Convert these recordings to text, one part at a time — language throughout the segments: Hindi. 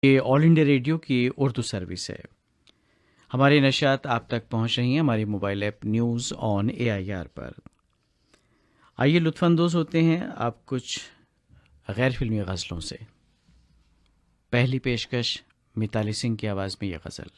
ये ऑल इंडिया रेडियो की उर्दू सर्विस है। हमारी नशियात आप तक पहुंच रही हैं हमारी mobile app news on AIR पर। आइए लुत्फ़अंदोज़ होते हैं आप कुछ गैर फिल्मी गज़लों से। पहली पेशकश मिताली सिंह की आवाज़ में ये गज़ल।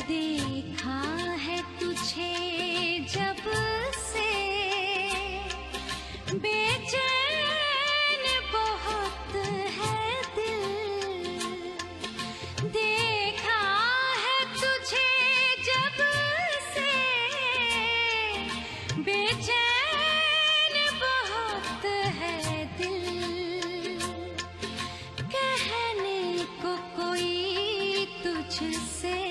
देखा है तुझे जब से बेचैन बहुत है दिल। देखा है तुझे जब से बेचैन बहुत है दिल। कहने को कोई तुझसे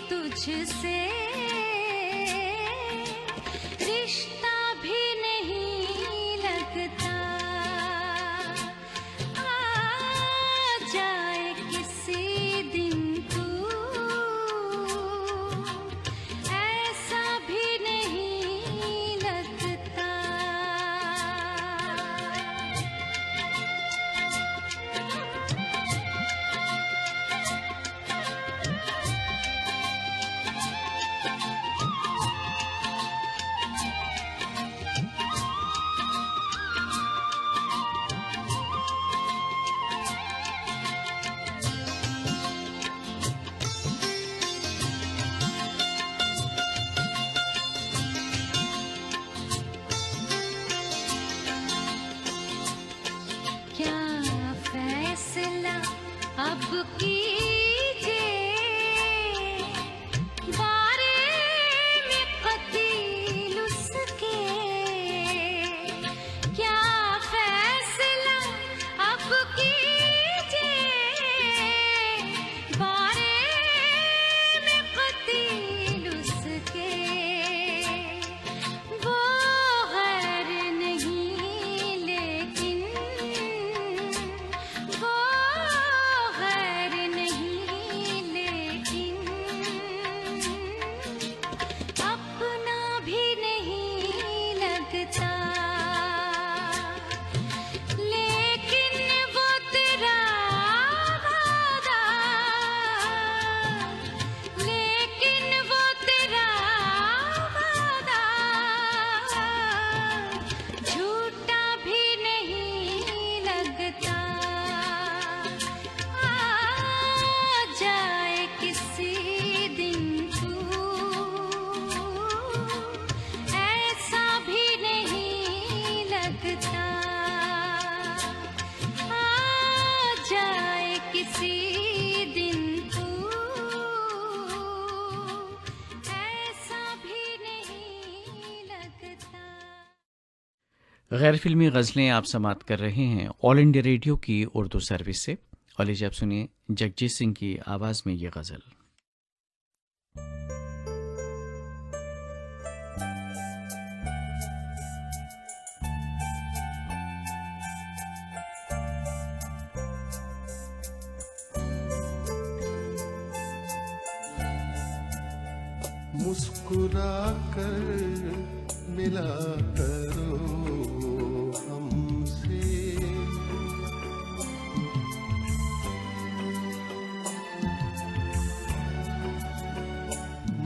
तुझसे रिश्ता भी नहीं लगता। आ जाए किसी दिन तू, ऐसा भी नहीं लगता। कीजिए बारे में कतील उसके क्या फैसला अब कीजिए बारे में कतील उसके वो गैर नहीं लेकिन वो गैर नहीं लेकिन अपना भी नहीं लगता लेकिन वो तेरा वादा लेकिन वो तेरा वादा झूठा भी नहीं लगता आ जाए किसी दिन तू ऐसा भी नहीं लगता आ जाए किसी दिन तू ऐसा भी नहीं लगता। गैर फिल्मी गज़लें आप समाप्त कर रहे हैं ऑल इंडिया रेडियो की उर्दू सर्विस से। और लीजिए आप सुनिए जगजीत सिंह की आवाज़ में ये गज़ल। मुस्कुरा कर मिला करो हमसे,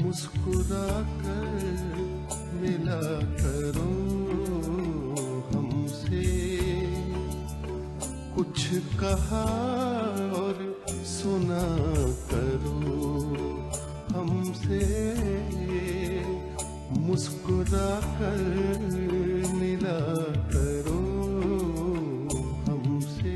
मुस्कुरा कर मिला करो हमसे, कुछ कहा और सुना करो हमसे, मुस्कुरा कर मिला करो हमसे।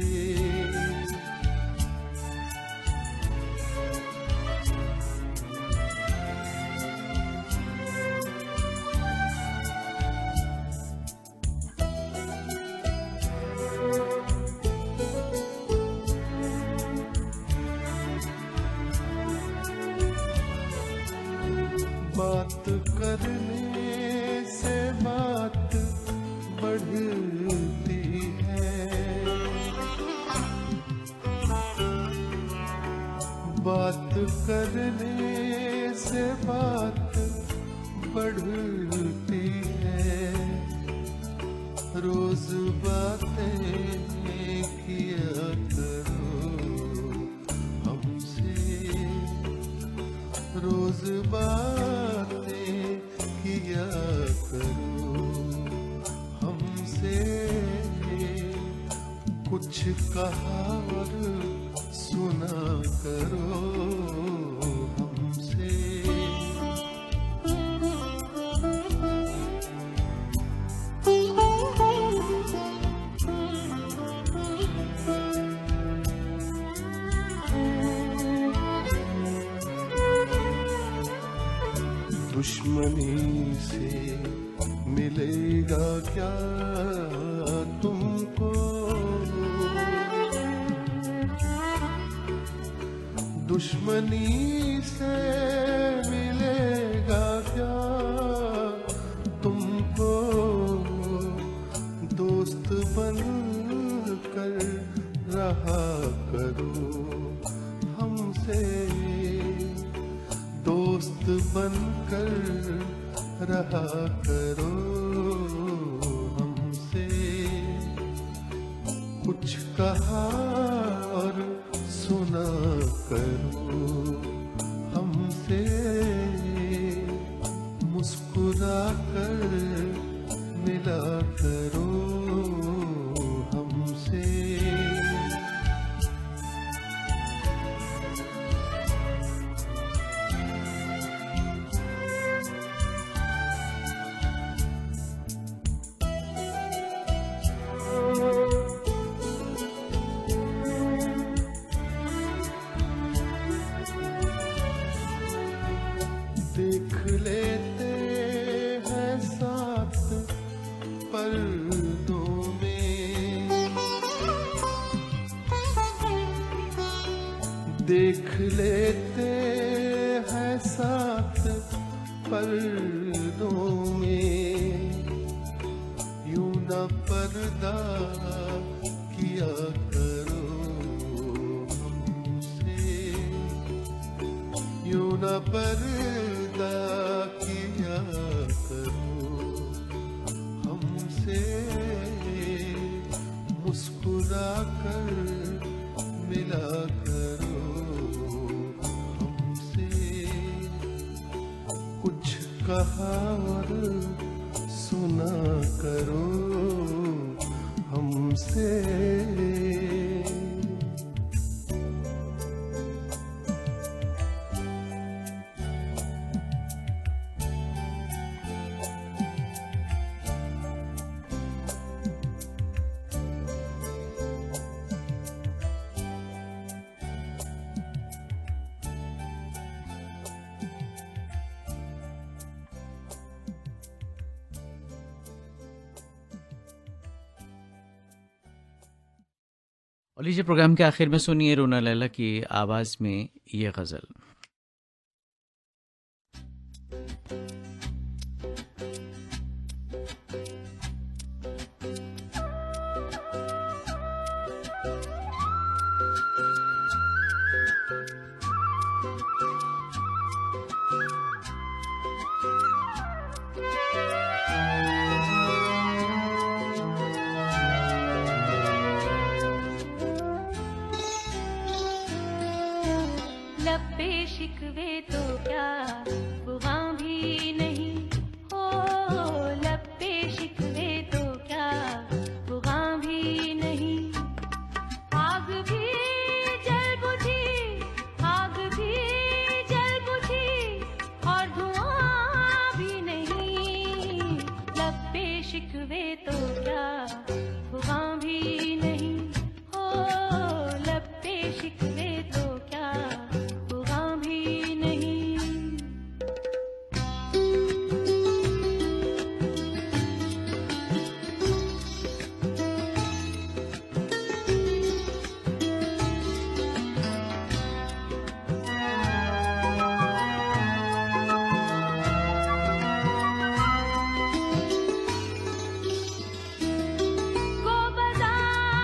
बात करने से बात बढ़ती है, बात करने से बात बढ़ती है, रोज बातें किया करो हमसे, रोज बातें किया करो हमसे, कुछ कहा और सुना करो हमसे। दुश्मनी से मिलेगा क्या तुमको, दुश्मनी से मिलेगा क्या तुमको, दोस्त बन कर रहा करो हमसे, दोस्त बनकर रहा करो हमसे, कुछ कहा और सुना करो हमसे, मुस्कुरा कर मिला करो हमसे। लेते हैं साथ पर्दों में, यूं न पर्दा किया करो हमसे, यूं न पर्दा किया करो हमसे, मुस्कुरा कर मिला करो हमसे, कुछ कहा और सुना करो हमसे। और लीजिए प्रोग्राम के आखिर में सुनिए रोना लैला की आवाज़ में ये गज़ल। लब्बे शिकवे तो क्या वहाँ भी नहीं हो, लब्बे शिकवे तो क्या वहाँ भी नहीं, आग भी जल बुझी, आग भी जल बुझी और धुआं भी नहीं, लब्बे शिकवे तो क्या वहाँ भी नहीं हो, लब्बे शिकवे तो क्या वहाँ भी नहीं। को बज़ाहिर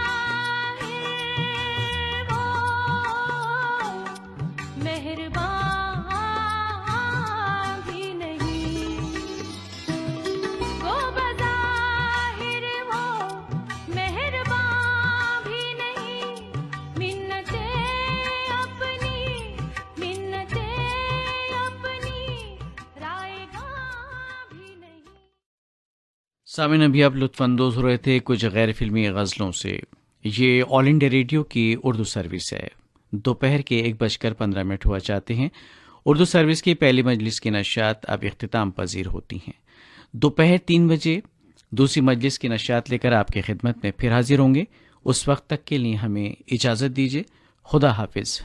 वो मेहरबान भी नहीं, को बज़ाहिर वो मेहरबान भी नहीं, मिन्नतें अपनी रायगा भी नहीं। सामिन अभी आप लुत्फ़अंदोज़ हो रहे थे कुछ गैर फिल्मी गज़लों से। ये ऑल इंडिया रेडियो की उर्दू सर्विस है। दोपहर के 1:15 हुआ चाहते हैं। उर्दू सर्विस की पहली मजलिस की नशात अब इख्तिताम पजीर होती हैं। दोपहर 3 बजे दूसरी मजलिस की नशात लेकर आपकी खिदमत में फिर हाजिर होंगे। उस वक्त तक के लिए हमें इजाज़त दीजिए। खुदा हाफिज़।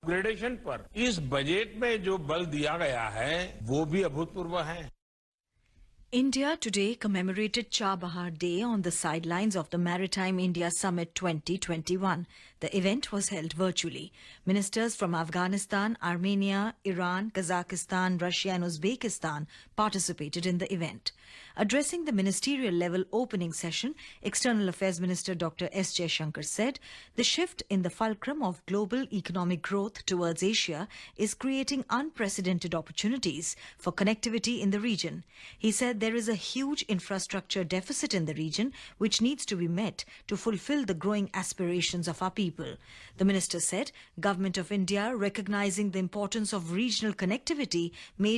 अपग्रेडेशन पर इस बजट में जो बल दिया गया है वो भी अभूतपूर्व है। India today commemorated Chabahar Day on the sidelines of the Maritime India Summit 2021. The event was held virtually. Ministers from Afghanistan, Armenia, Iran, Kazakhstan, Russia and Uzbekistan participated in the event. Addressing the ministerial level opening session, External Affairs Minister Dr. S. Jaishankar said, the shift in the fulcrum of global economic growth towards Asia is creating unprecedented opportunities for connectivity in the region. He said there is a huge infrastructure deficit in the region which needs to be met to fulfill the growing aspirations of our people. The minister said, Government of India, recognizing the importance of regional connectivity, made